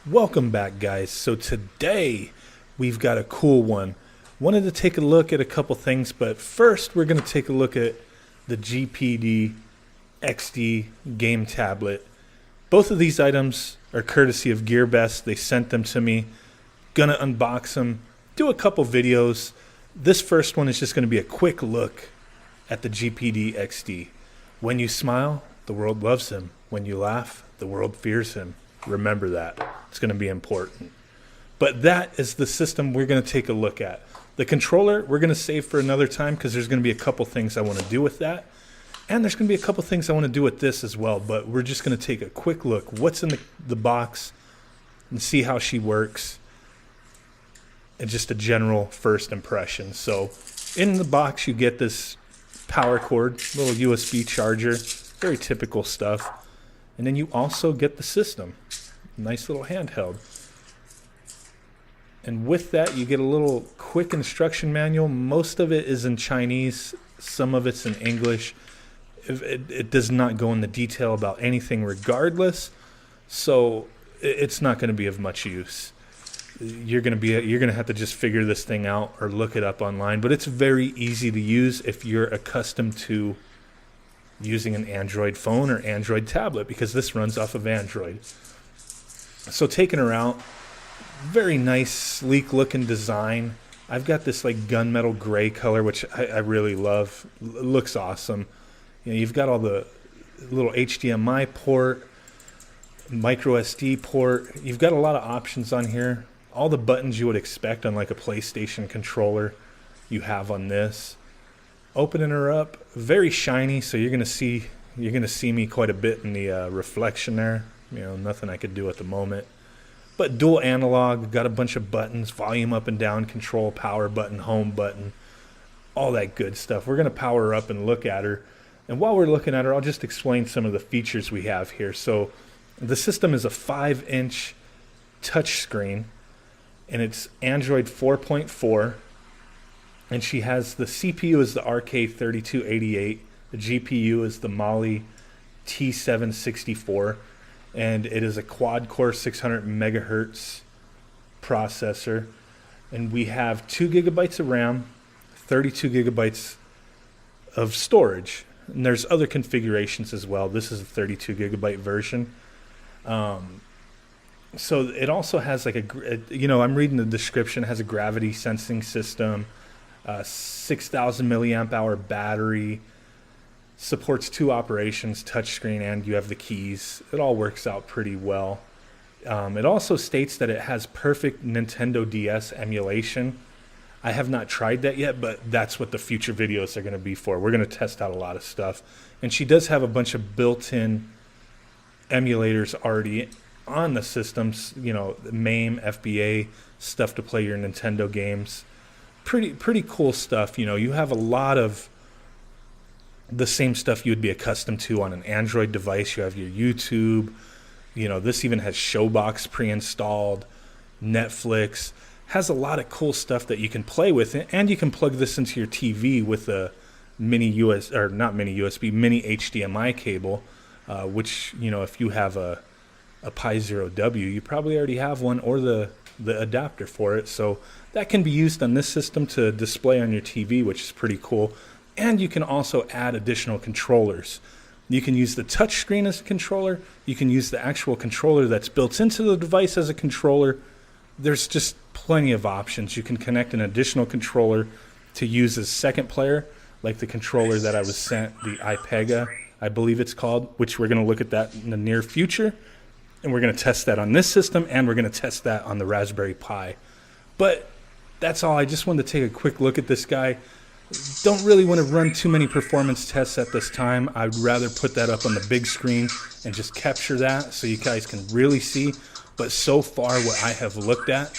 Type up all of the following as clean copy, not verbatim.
Welcome back, guys. So today we've got a cool one. Wanted to take a look at a couple things, but first we're going to take a look at the GPD XD game tablet. Both of these items are courtesy of GearBest. They sent them to me. Gonna unbox them, do a couple videos. This first one is just going to be a quick look at the GPD XD. When you smile, the world loves him. When you laugh, the world fears him. Remember that. It's going to be important. But that is the system we're going to take a look at. The controller, we're going to save for another time because there's going to be a couple things I want to do with that. And there's going to be a couple things I want to do with this as well. But we're just going to take a quick look. What's in the box and see how she works. And just a general first impression. So in the box you get this power cord, little USB charger. Very typical stuff. And then you also get the system. Nice little handheld. And with that, you get a little quick instruction manual. Most of it is in Chinese. Some of it's in English. It does not go into detail about anything regardless. So it's not going to be of much use. You're going to have to just figure this thing out or look it up online. But it's very easy to use if you're accustomed to using an Android phone or Android tablet, because this runs off of Android. So taking her out, very nice, sleek looking design. I've got this like gunmetal gray color, which I really love. It looks awesome. You know, you've got all the little HDMI port, micro SD port. You've got a lot of options on here. All the buttons you would expect on like a PlayStation controller you have on this. Opening her up, very shiny, so you're gonna see me quite a bit in the reflection there. You know, nothing I could do at the moment. But dual analog, got a bunch of buttons, volume up and down, control, power button, home button, all that good stuff. We're gonna power her up and look at her. And while we're looking at her, I'll just explain some of the features we have here. So the system is a 5-inch touchscreen, and it's Android 4.4. And she has the CPU is the RK3288, the GPU is the Mali T764, and it is a quad-core 600 megahertz processor. And we have 2 gigabytes of RAM, 32 gigabytes of storage. And there's other configurations as well. This is a 32 gigabyte version. So it also has like I'm reading the description, it has a gravity sensing system. 6,000 milliamp hour battery, supports 2 operations, touchscreen, and you have the keys. It all works out pretty well. It also states that it has perfect Nintendo DS emulation. I have not tried that yet, but that's what the future videos are going to be for. We're going to test out a lot of stuff. And she does have a bunch of built-in emulators already on the systems, you know, MAME, FBA, stuff to play your Nintendo games. Pretty cool stuff. You know, you have a lot of the same stuff you would be accustomed to on an Android device. You have your YouTube. You know, this even has Showbox pre-installed. Netflix has a lot of cool stuff that you can play with, and you can plug this into your TV with a mini HDMI cable, which, you know, if you have a Pi Zero W, you probably already have one, or the adapter for it. So that can be used on this system to display on your TV, which is pretty cool. And you can also add additional controllers. You can use the touch screen as a controller. You can use the actual controller that's built into the device as a controller. There's just plenty of options. You can connect an additional controller to use as second player, like the controller that I was sent, the iPega, I believe it's called, which we're going to look at that in the near future. And we're going to test that on this system, and we're going to test that on the Raspberry Pi. But that's all. I just wanted to take a quick look at this guy. Don't really want to run too many performance tests at this time. I'd rather put that up on the big screen and just capture that so you guys can really see. But so far, what I have looked at,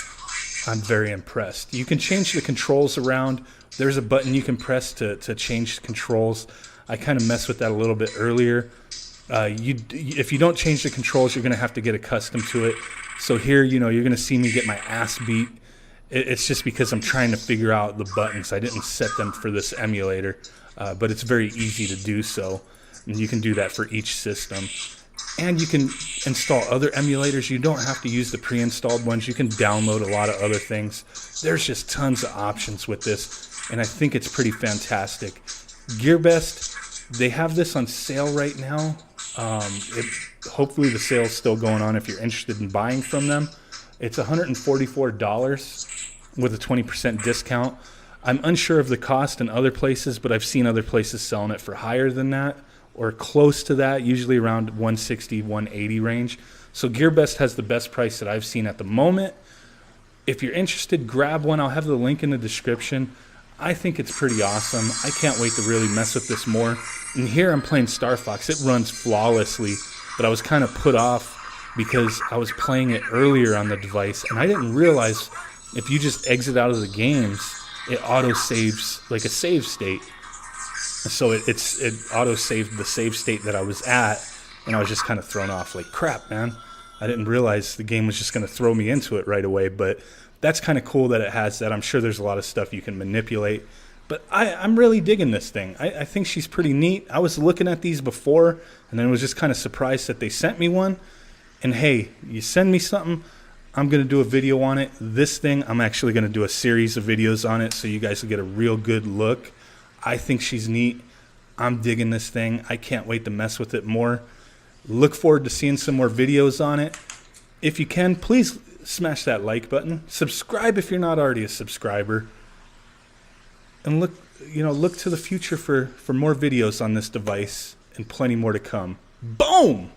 I'm very impressed. You can change the controls around. There's a button you can press to change controls. I kind of messed with that a little bit earlier. If you don't change the controls, you're going to have to get accustomed to it. So here, you know, you're going to see me get my ass beat. It's just because I'm trying to figure out the buttons. I didn't set them for this emulator, but it's very easy to do so. And you can do that for each system. And you can install other emulators. You don't have to use the pre-installed ones. You can download a lot of other things. There's just tons of options with this, and I think it's pretty fantastic. GearBest, they have this on sale right now. Hopefully the sale's still going on if you're interested in buying from them. It's $144 with a 20% discount. I'm unsure of the cost in other places, but I've seen other places selling it for higher than that, or close to that, usually around 160, 180 range. So GearBest has the best price that I've seen at the moment. If you're interested, grab one. I'll have the link in the description. I think it's pretty awesome. I can't wait to really mess with this more. And here I'm playing Star Fox. It runs flawlessly, but I was kind of put off because I was playing it earlier on the device, and I didn't realize if you just exit out of the games, it auto-saves like a save state. So it auto-saved the save state that I was at, and I was just kind of thrown off. Like, crap, man. I didn't realize the game was just going to throw me into it right away, but that's kind of cool that it has that. I'm sure there's a lot of stuff you can manipulate, but I'm really digging this thing. I think she's pretty neat. I was looking at these before, and then was just kind of surprised that they sent me one. And hey, you send me something, I'm going to do a video on it. This thing, I'm actually going to do a series of videos on it so you guys will get a real good look. I think she's neat. I'm digging this thing. I can't wait to mess with it more. Look forward to seeing some more videos on it. If you can, please smash that like button. Subscribe if you're not already a subscriber. And look to the future for more videos on this device and plenty more to come. Boom!